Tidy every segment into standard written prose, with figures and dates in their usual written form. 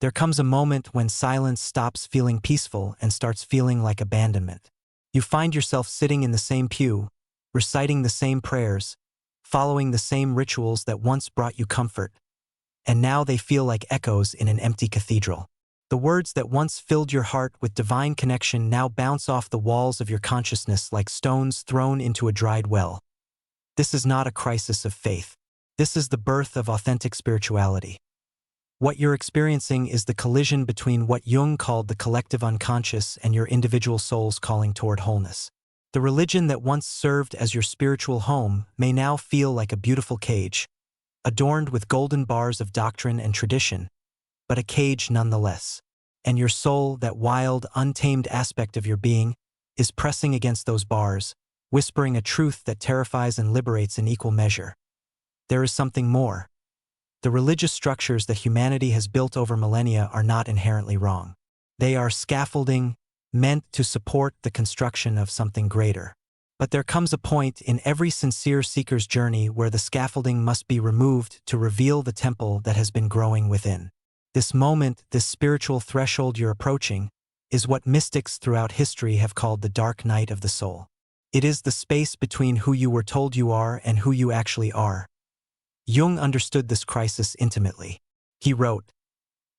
There comes a moment when silence stops feeling peaceful and starts feeling like abandonment. You find yourself sitting in the same pew, reciting the same prayers, following the same rituals that once brought you comfort, and now they feel like echoes in an empty cathedral. The words that once filled your heart with divine connection now bounce off the walls of your consciousness like stones thrown into a dried well. This is not a crisis of faith. This is the birth of authentic spirituality. What you're experiencing is the collision between what Jung called the collective unconscious and your individual soul's calling toward wholeness. The religion that once served as your spiritual home may now feel like a beautiful cage, adorned with golden bars of doctrine and tradition, but a cage nonetheless. And your soul, that wild, untamed aspect of your being, is pressing against those bars, whispering a truth that terrifies and liberates in equal measure. There is something more. The religious structures that humanity has built over millennia are not inherently wrong. They are scaffolding, meant to support the construction of something greater. But there comes a point in every sincere seeker's journey where the scaffolding must be removed to reveal the temple that has been growing within. This moment, this spiritual threshold you're approaching, is what mystics throughout history have called the dark night of the soul. It is the space between who you were told you are and who you actually are. Jung understood this crisis intimately. He wrote,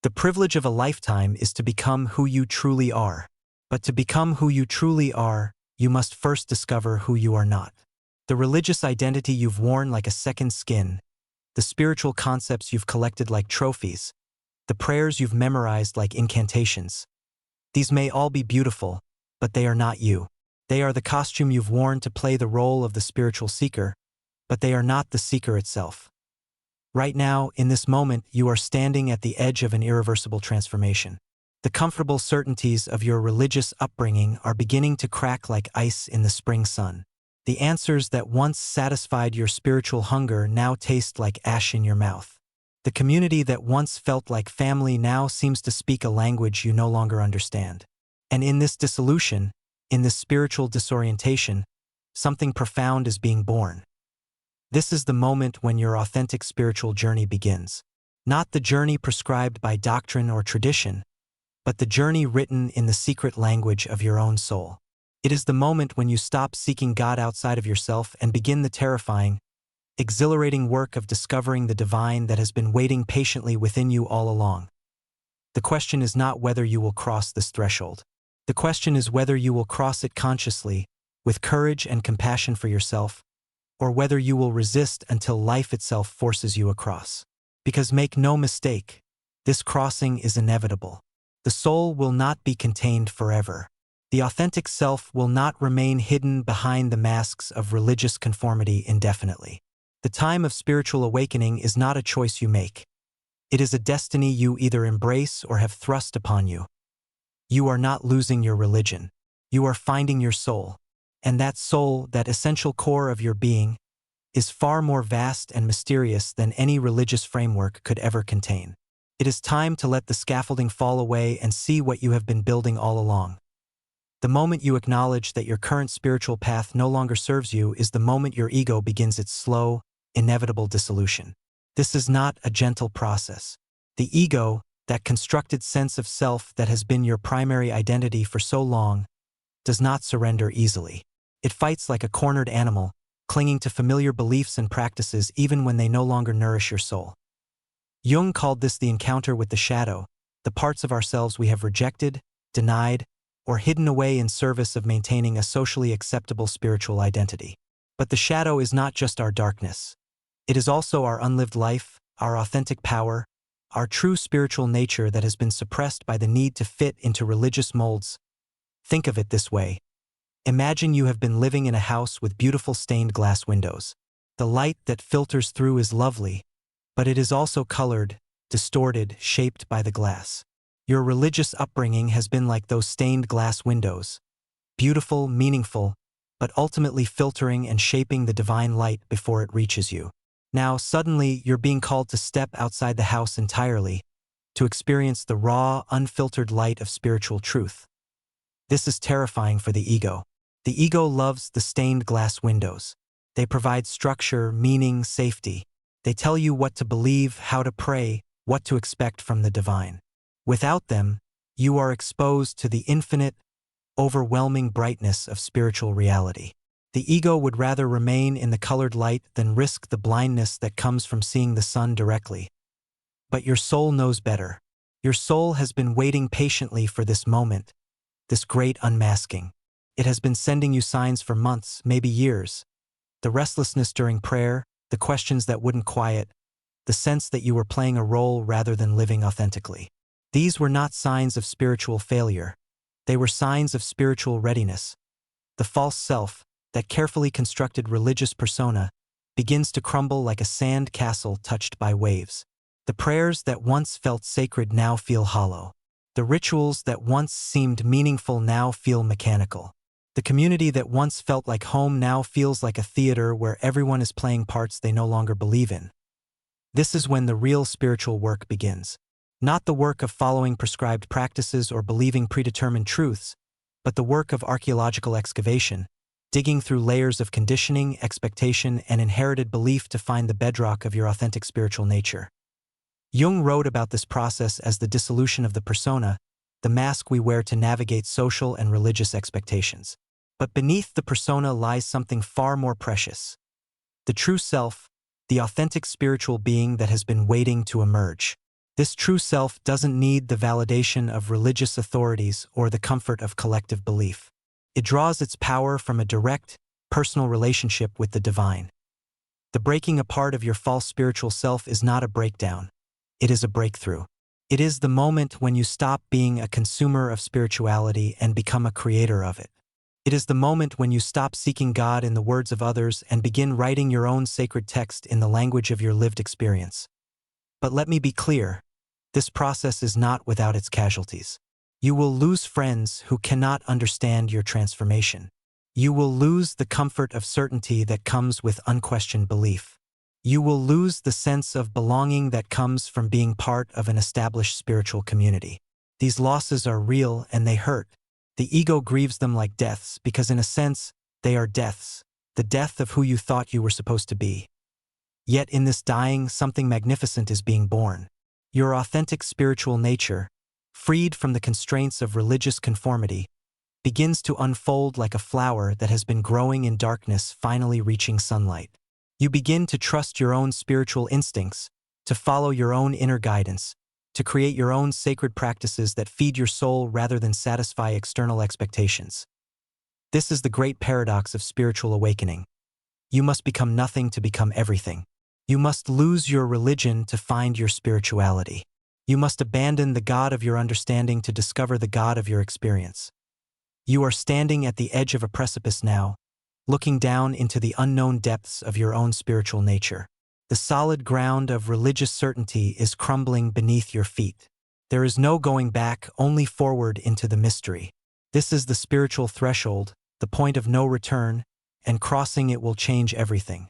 "The privilege of a lifetime is to become who you truly are. But to become who you truly are, you must first discover who you are not. The religious identity you've worn like a second skin, the spiritual concepts you've collected like trophies, the prayers you've memorized like incantations. These may all be beautiful, but they are not you. They are the costume you've worn to play the role of the spiritual seeker, but they are not the seeker itself. Right now, in this moment, you are standing at the edge of an irreversible transformation. The comfortable certainties of your religious upbringing are beginning to crack like ice in the spring sun. The answers that once satisfied your spiritual hunger now taste like ash in your mouth. The community that once felt like family now seems to speak a language you no longer understand. And in this dissolution, in this spiritual disorientation, something profound is being born. This is the moment when your authentic spiritual journey begins. Not the journey prescribed by doctrine or tradition, but the journey written in the secret language of your own soul. It is the moment when you stop seeking God outside of yourself and begin the terrifying, exhilarating work of discovering the divine that has been waiting patiently within you all along. The question is not whether you will cross this threshold. The question is whether you will cross it consciously, with courage and compassion for yourself, or whether you will resist until life itself forces you across. Because make no mistake, this crossing is inevitable. The soul will not be contained forever. The authentic self will not remain hidden behind the masks of religious conformity indefinitely. The time of spiritual awakening is not a choice you make. It is a destiny you either embrace or have thrust upon you. You are not losing your religion. You are finding your soul. And that soul, that essential core of your being, is far more vast and mysterious than any religious framework could ever contain. It is time to let the scaffolding fall away and see what you have been building all along. The moment you acknowledge that your current spiritual path no longer serves you is the moment your ego begins its slow, inevitable dissolution. This is not a gentle process. The ego, that constructed sense of self that has been your primary identity for so long, does not surrender easily. It fights like a cornered animal, clinging to familiar beliefs and practices even when they no longer nourish your soul. Jung called this the encounter with the shadow, the parts of ourselves we have rejected, denied, or hidden away in service of maintaining a socially acceptable spiritual identity. But the shadow is not just our darkness. It is also our unlived life, our authentic power, our true spiritual nature that has been suppressed by the need to fit into religious molds. Think of it this way. Imagine you have been living in a house with beautiful stained glass windows. The light that filters through is lovely, but it is also colored, distorted, shaped by the glass. Your religious upbringing has been like those stained glass windows, beautiful, meaningful, but ultimately filtering and shaping the divine light before it reaches you. Now, suddenly, you're being called to step outside the house entirely, to experience the raw, unfiltered light of spiritual truth. This is terrifying for the ego. The ego loves the stained glass windows. They provide structure, meaning, safety. They tell you what to believe, how to pray, what to expect from the divine. Without them, you are exposed to the infinite, overwhelming brightness of spiritual reality. The ego would rather remain in the colored light than risk the blindness that comes from seeing the sun directly. But your soul knows better. Your soul has been waiting patiently for this moment, this great unmasking. It has been sending you signs for months, maybe years. The restlessness during prayer, the questions that wouldn't quiet, the sense that you were playing a role rather than living authentically. These were not signs of spiritual failure. They were signs of spiritual readiness. The false self, that carefully constructed religious persona, begins to crumble like a sand castle touched by waves. The prayers that once felt sacred now feel hollow. The rituals that once seemed meaningful now feel mechanical. The community that once felt like home now feels like a theater where everyone is playing parts they no longer believe in. This is when the real spiritual work begins. Not the work of following prescribed practices or believing predetermined truths, but the work of archaeological excavation, digging through layers of conditioning, expectation, and inherited belief to find the bedrock of your authentic spiritual nature. Jung wrote about this process as the dissolution of the persona, the mask we wear to navigate social and religious expectations. But beneath the persona lies something far more precious. The true self, the authentic spiritual being that has been waiting to emerge. This true self doesn't need the validation of religious authorities or the comfort of collective belief. It draws its power from a direct, personal relationship with the divine. The breaking apart of your false spiritual self is not a breakdown. It is a breakthrough. It is the moment when you stop being a consumer of spirituality and become a creator of it. It is the moment when you stop seeking God in the words of others and begin writing your own sacred text in the language of your lived experience. But let me be clear, this process is not without its casualties. You will lose friends who cannot understand your transformation. You will lose the comfort of certainty that comes with unquestioned belief. You will lose the sense of belonging that comes from being part of an established spiritual community. These losses are real and they hurt. The ego grieves them like deaths because in a sense, they are deaths, the death of who you thought you were supposed to be. Yet in this dying, something magnificent is being born. Your authentic spiritual nature, freed from the constraints of religious conformity, begins to unfold like a flower that has been growing in darkness finally reaching sunlight. You begin to trust your own spiritual instincts, to follow your own inner guidance, to create your own sacred practices that feed your soul rather than satisfy external expectations. This is the great paradox of spiritual awakening. You must become nothing to become everything. You must lose your religion to find your spirituality. You must abandon the God of your understanding to discover the God of your experience. You are standing at the edge of a precipice now, looking down into the unknown depths of your own spiritual nature. The solid ground of religious certainty is crumbling beneath your feet. There is no going back, only forward into the mystery. This is the spiritual threshold, the point of no return, and crossing it will change everything.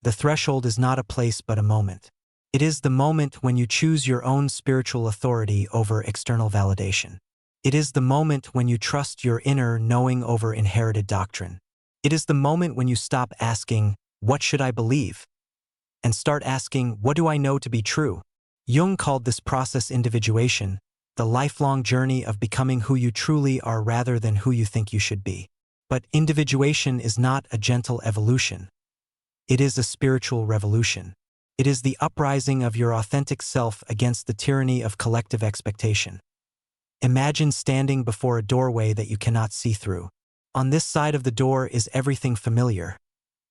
The threshold is not a place but a moment. It is the moment when you choose your own spiritual authority over external validation. It is the moment when you trust your inner knowing over inherited doctrine. It is the moment when you stop asking, "What should I believe?" and start asking, "What do I know to be true?" Jung called this process individuation, the lifelong journey of becoming who you truly are rather than who you think you should be. But individuation is not a gentle evolution. It is a spiritual revolution. It is the uprising of your authentic self against the tyranny of collective expectation. Imagine standing before a doorway that you cannot see through. On this side of the door is everything familiar.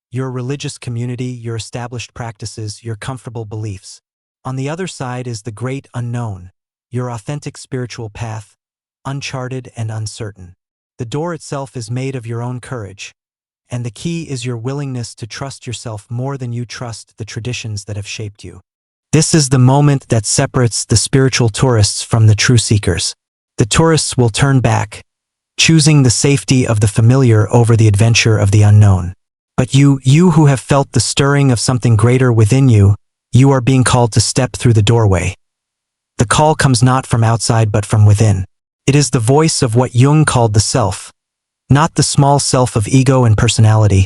Your religious community, your established practices, your comfortable beliefs. On the other side is the great unknown, your authentic spiritual path, uncharted and uncertain. The door itself is made of your own courage, and the key is your willingness to trust yourself more than you trust the traditions that have shaped you. This is the moment that separates the spiritual tourists from the true seekers. The tourists will turn back, choosing the safety of the familiar over the adventure of the unknown. But you who have felt the stirring of something greater within you, you are being called to step through the doorway. The call comes not from outside but from within. It is the voice of what Jung called the self, not the small self of ego and personality,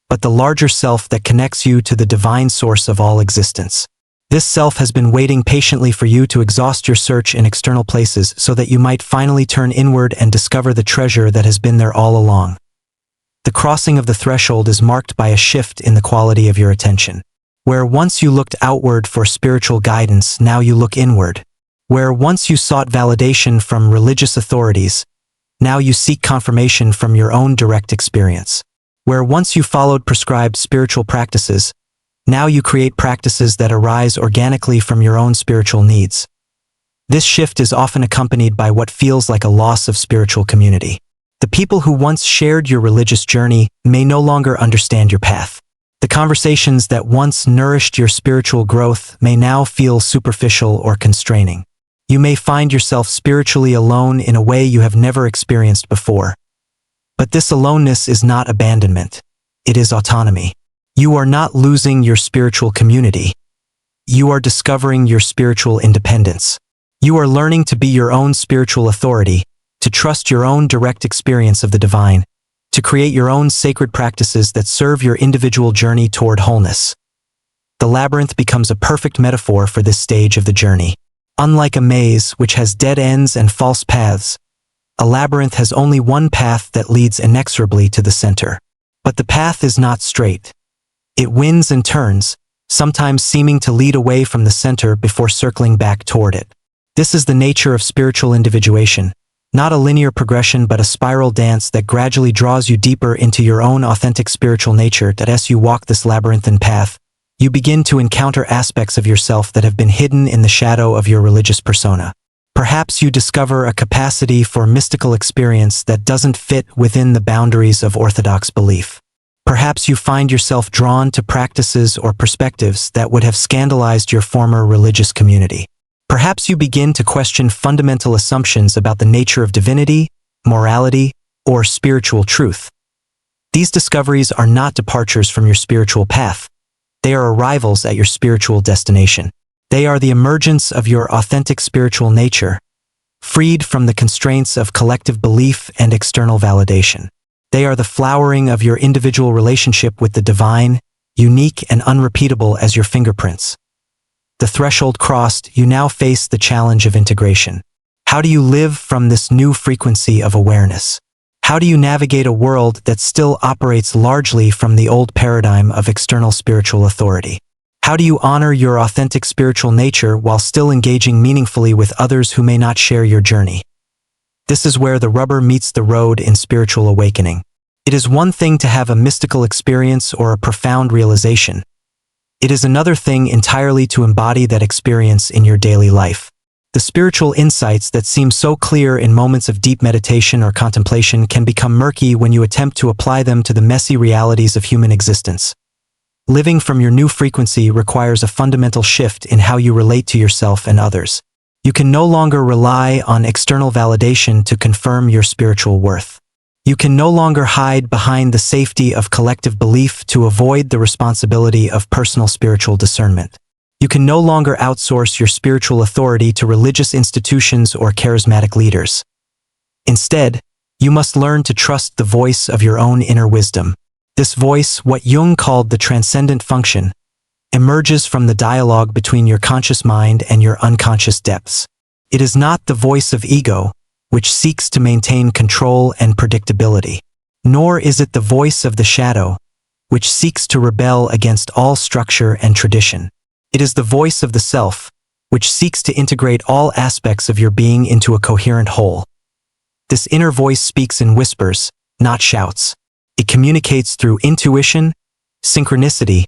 but the larger self that connects you to the divine source of all existence. This self has been waiting patiently for you to exhaust your search in external places so that you might finally turn inward and discover the treasure that has been there all along. The crossing of the threshold is marked by a shift in the quality of your attention. Where once you looked outward for spiritual guidance, now you look inward. Where once you sought validation from religious authorities, now you seek confirmation from your own direct experience. Where once you followed prescribed spiritual practices, now you create practices that arise organically from your own spiritual needs. This shift is often accompanied by what feels like a loss of spiritual community. The people who once shared your religious journey may no longer understand your path. The conversations that once nourished your spiritual growth may now feel superficial or constraining. You may find yourself spiritually alone in a way you have never experienced before. But this aloneness is not abandonment. It is autonomy. You are not losing your spiritual community. You are discovering your spiritual independence. You are learning to be your own spiritual authority, to trust your own direct experience of the divine, to create your own sacred practices that serve your individual journey toward wholeness. The labyrinth becomes a perfect metaphor for this stage of the journey. Unlike a maze, which has dead ends and false paths, a labyrinth has only one path that leads inexorably to the center. But the path is not straight. It winds and turns, sometimes seeming to lead away from the center before circling back toward it. This is the nature of spiritual individuation. Not a linear progression but a spiral dance that gradually draws you deeper into your own authentic spiritual nature. That as you walk this labyrinthine path, you begin to encounter aspects of yourself that have been hidden in the shadow of your religious persona. Perhaps you discover a capacity for mystical experience that doesn't fit within the boundaries of orthodox belief. Perhaps you find yourself drawn to practices or perspectives that would have scandalized your former religious community. Perhaps you begin to question fundamental assumptions about the nature of divinity, morality, or spiritual truth. These discoveries are not departures from your spiritual path. They are arrivals at your spiritual destination. They are the emergence of your authentic spiritual nature, freed from the constraints of collective belief and external validation. They are the flowering of your individual relationship with the divine, unique and unrepeatable as your fingerprints. The threshold crossed, you now face the challenge of integration. How do you live from this new frequency of awareness? How do you navigate a world that still operates largely from the old paradigm of external spiritual authority? How do you honor your authentic spiritual nature while still engaging meaningfully with others who may not share your journey? This is where the rubber meets the road in spiritual awakening. It is one thing to have a mystical experience or a profound realization. It is another thing entirely to embody that experience in your daily life. The spiritual insights that seem so clear in moments of deep meditation or contemplation can become murky when you attempt to apply them to the messy realities of human existence. Living from your new frequency requires a fundamental shift in how you relate to yourself and others. You can no longer rely on external validation to confirm your spiritual worth. You can no longer hide behind the safety of collective belief to avoid the responsibility of personal spiritual discernment. You can no longer outsource your spiritual authority to religious institutions or charismatic leaders. Instead, you must learn to trust the voice of your own inner wisdom. This voice, what Jung called the transcendent function, emerges from the dialogue between your conscious mind and your unconscious depths. It is not the voice of ego, which seeks to maintain control and predictability. Nor is it the voice of the shadow, which seeks to rebel against all structure and tradition. It is the voice of the self, which seeks to integrate all aspects of your being into a coherent whole. This inner voice speaks in whispers, not shouts. It communicates through intuition, synchronicity,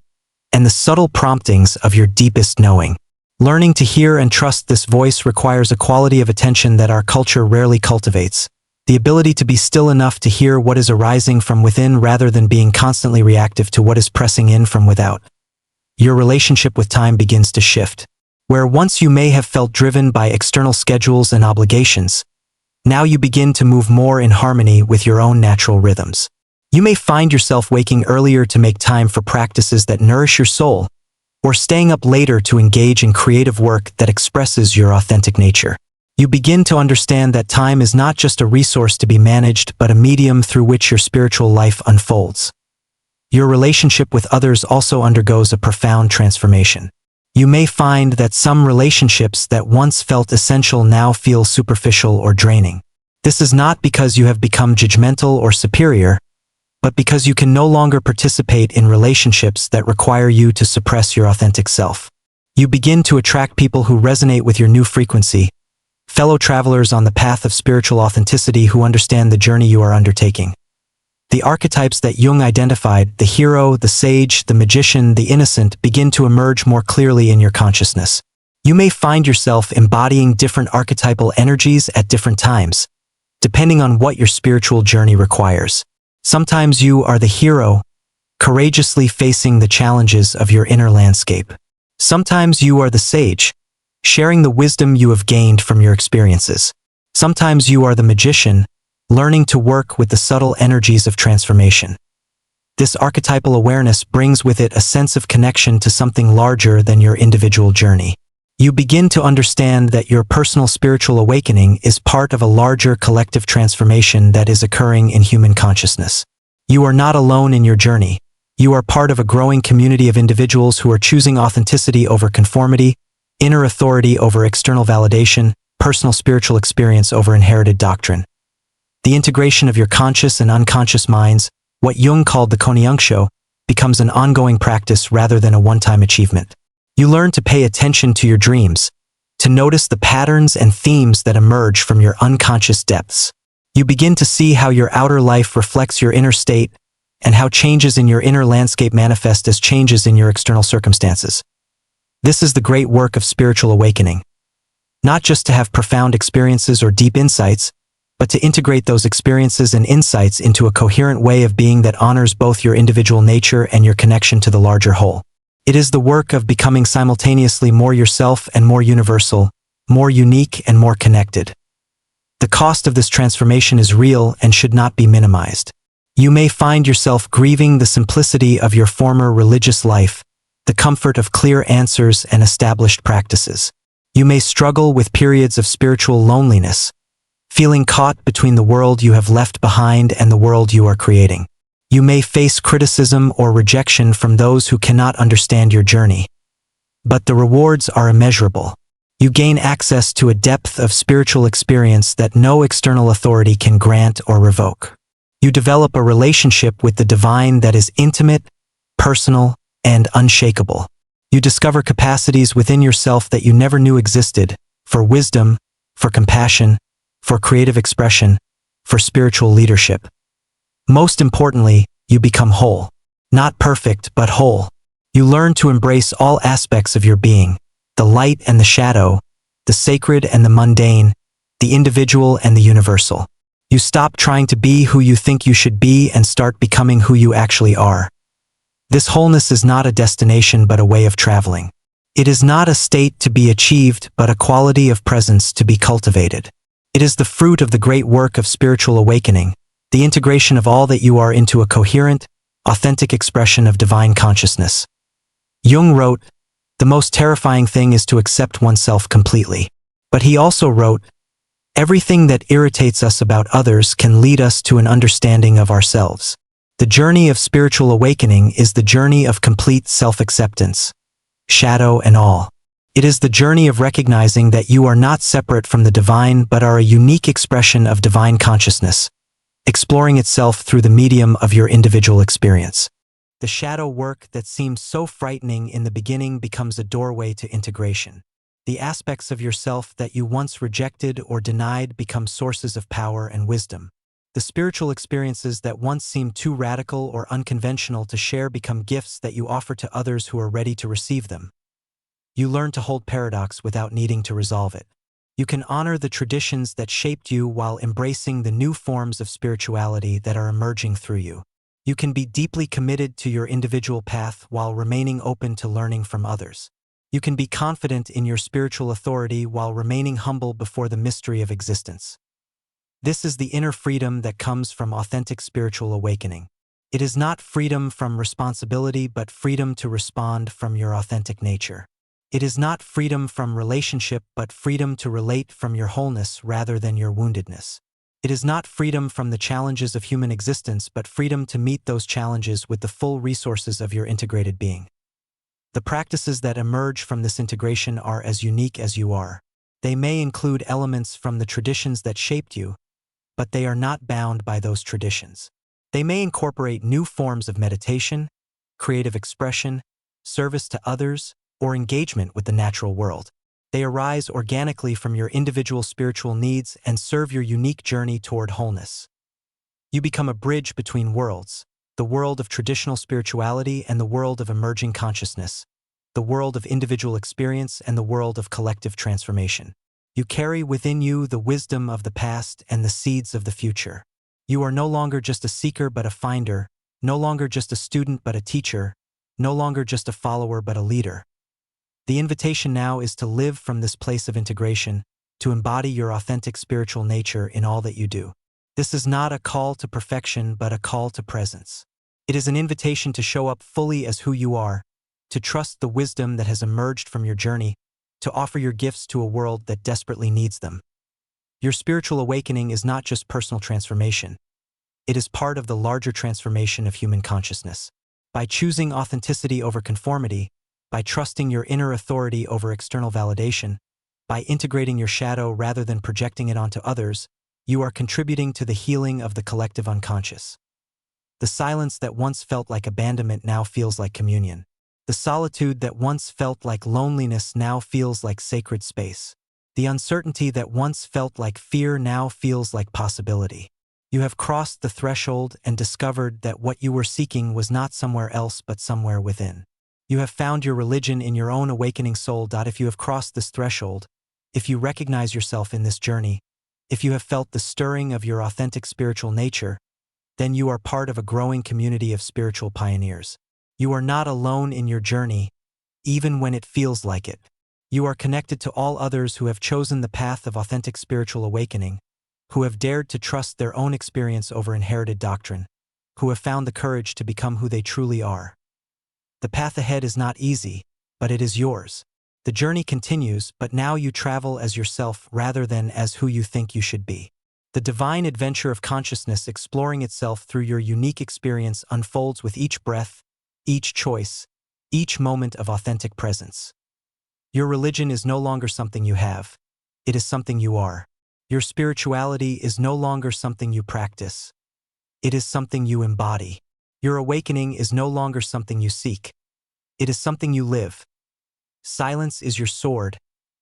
and the subtle promptings of your deepest knowing. Learning to hear and trust this voice requires a quality of attention that our culture rarely cultivates, the ability to be still enough to hear what is arising from within rather than being constantly reactive to what is pressing in from without. Your relationship with time begins to shift. Where once you may have felt driven by external schedules and obligations, now you begin to move more in harmony with your own natural rhythms. You may find yourself waking earlier to make time for practices that nourish your soul, or staying up later to engage in creative work that expresses your authentic nature. You begin to understand that time is not just a resource to be managed but a medium through which your spiritual life unfolds. Your relationship with others also undergoes a profound transformation. You may find that some relationships that once felt essential now feel superficial or draining. This is not because you have become judgmental or superior, but because you can no longer participate in relationships that require you to suppress your authentic self. You begin to attract people who resonate with your new frequency, fellow travelers on the path of spiritual authenticity who understand the journey you are undertaking. The archetypes that Jung identified, the hero, the sage, the magician, the innocent, begin to emerge more clearly in your consciousness. You may find yourself embodying different archetypal energies at different times, depending on what your spiritual journey requires. Sometimes you are the hero, courageously facing the challenges of your inner landscape. Sometimes you are the sage, sharing the wisdom you have gained from your experiences. Sometimes you are the magician, learning to work with the subtle energies of transformation. This archetypal awareness brings with it a sense of connection to something larger than your individual journey. You begin to understand that your personal spiritual awakening is part of a larger collective transformation that is occurring in human consciousness. You are not alone in your journey. You are part of a growing community of individuals who are choosing authenticity over conformity, inner authority over external validation, personal spiritual experience over inherited doctrine. The integration of your conscious and unconscious minds, what Jung called the Konjunktio, becomes an ongoing practice rather than a one-time achievement. You learn to pay attention to your dreams, to notice the patterns and themes that emerge from your unconscious depths. You begin to see how your outer life reflects your inner state and how changes in your inner landscape manifest as changes in your external circumstances. This is the great work of spiritual awakening. Not just to have profound experiences or deep insights, but to integrate those experiences and insights into a coherent way of being that honors both your individual nature and your connection to the larger whole. It is the work of becoming simultaneously more yourself and more universal, more unique and more connected. The cost of this transformation is real and should not be minimized. You may find yourself grieving the simplicity of your former religious life, the comfort of clear answers and established practices. You may struggle with periods of spiritual loneliness, feeling caught between the world you have left behind and the world you are creating. You may face criticism or rejection from those who cannot understand your journey. But the rewards are immeasurable. You gain access to a depth of spiritual experience that no external authority can grant or revoke. You develop a relationship with the divine that is intimate, personal, and unshakable. You discover capacities within yourself that you never knew existed, for wisdom, for compassion, for creative expression, for spiritual leadership. Most importantly, you become whole. Not perfect, but whole. You learn to embrace all aspects of your being, the light and the shadow, the sacred and the mundane, the individual and the universal. You stop trying to be who you think you should be and start becoming who you actually are. This wholeness is not a destination but a way of traveling. It is not a state to be achieved but a quality of presence to be cultivated. It is the fruit of the great work of spiritual awakening, the integration of all that you are into a coherent, authentic expression of divine consciousness. Jung wrote, "The most terrifying thing is to accept oneself completely." But he also wrote, "Everything that irritates us about others can lead us to an understanding of ourselves." The journey of spiritual awakening is the journey of complete self-acceptance, shadow and all. It is the journey of recognizing that you are not separate from the divine but are a unique expression of divine consciousness, exploring itself through the medium of your individual experience. The shadow work that seemed so frightening in the beginning becomes a doorway to integration. The aspects of yourself that you once rejected or denied become sources of power and wisdom. The spiritual experiences that once seemed too radical or unconventional to share become gifts that you offer to others who are ready to receive them. You learn to hold paradox without needing to resolve it. You can honor the traditions that shaped you while embracing the new forms of spirituality that are emerging through you. You can be deeply committed to your individual path while remaining open to learning from others. You can be confident in your spiritual authority while remaining humble before the mystery of existence. This is the inner freedom that comes from authentic spiritual awakening. It is not freedom from responsibility but freedom to respond from your authentic nature. It is not freedom from relationship but freedom to relate from your wholeness rather than your woundedness. It is not freedom from the challenges of human existence but freedom to meet those challenges with the full resources of your integrated being. The practices that emerge from this integration are as unique as you are. They may include elements from the traditions that shaped you, but they are not bound by those traditions. They may incorporate new forms of meditation, creative expression, service to others, or engagement with the natural world. They arise organically from your individual spiritual needs and serve your unique journey toward wholeness. You become a bridge between worlds, the world of traditional spirituality and the world of emerging consciousness, the world of individual experience and the world of collective transformation. You carry within you the wisdom of the past and the seeds of the future. You are no longer just a seeker but a finder, no longer just a student but a teacher, no longer just a follower but a leader. The invitation now is to live from this place of integration, to embody your authentic spiritual nature in all that you do. This is not a call to perfection but a call to presence. It is an invitation to show up fully as who you are, to trust the wisdom that has emerged from your journey, to offer your gifts to a world that desperately needs them. Your spiritual awakening is not just personal transformation. It is part of the larger transformation of human consciousness. By choosing authenticity over conformity, by trusting your inner authority over external validation, by integrating your shadow rather than projecting it onto others, you are contributing to the healing of the collective unconscious. The silence that once felt like abandonment now feels like communion. The solitude that once felt like loneliness now feels like sacred space. The uncertainty that once felt like fear now feels like possibility. You have crossed the threshold and discovered that what you were seeking was not somewhere else but somewhere within. You have found your religion in your own awakening soul. If you have crossed this threshold, if you recognize yourself in this journey, if you have felt the stirring of your authentic spiritual nature, then you are part of a growing community of spiritual pioneers. You are not alone in your journey, even when it feels like it. You are connected to all others who have chosen the path of authentic spiritual awakening, who have dared to trust their own experience over inherited doctrine, who have found the courage to become who they truly are. The path ahead is not easy, but it is yours. The journey continues, but now you travel as yourself rather than as who you think you should be. The divine adventure of consciousness exploring itself through your unique experience unfolds with each breath, each choice, each moment of authentic presence. Your religion is no longer something you have. It is something you are. Your spirituality is no longer something you practice. It is something you embody. Your awakening is no longer something you seek. It is something you live. Silence is your sword,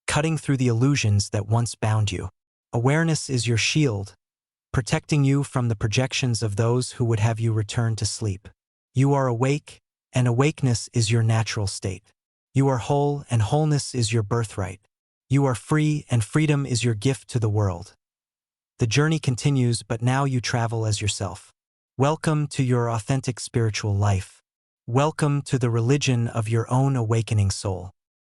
cutting through the illusions that once bound you. Awareness is your shield, protecting you from the projections of those who would have you return to sleep. You are awake, and awakeness is your natural state. You are whole, and wholeness is your birthright. You are free, and freedom is your gift to the world. The journey continues, but now you travel as yourself. Welcome to your authentic spiritual life. Welcome to the religion of your own awakening soul.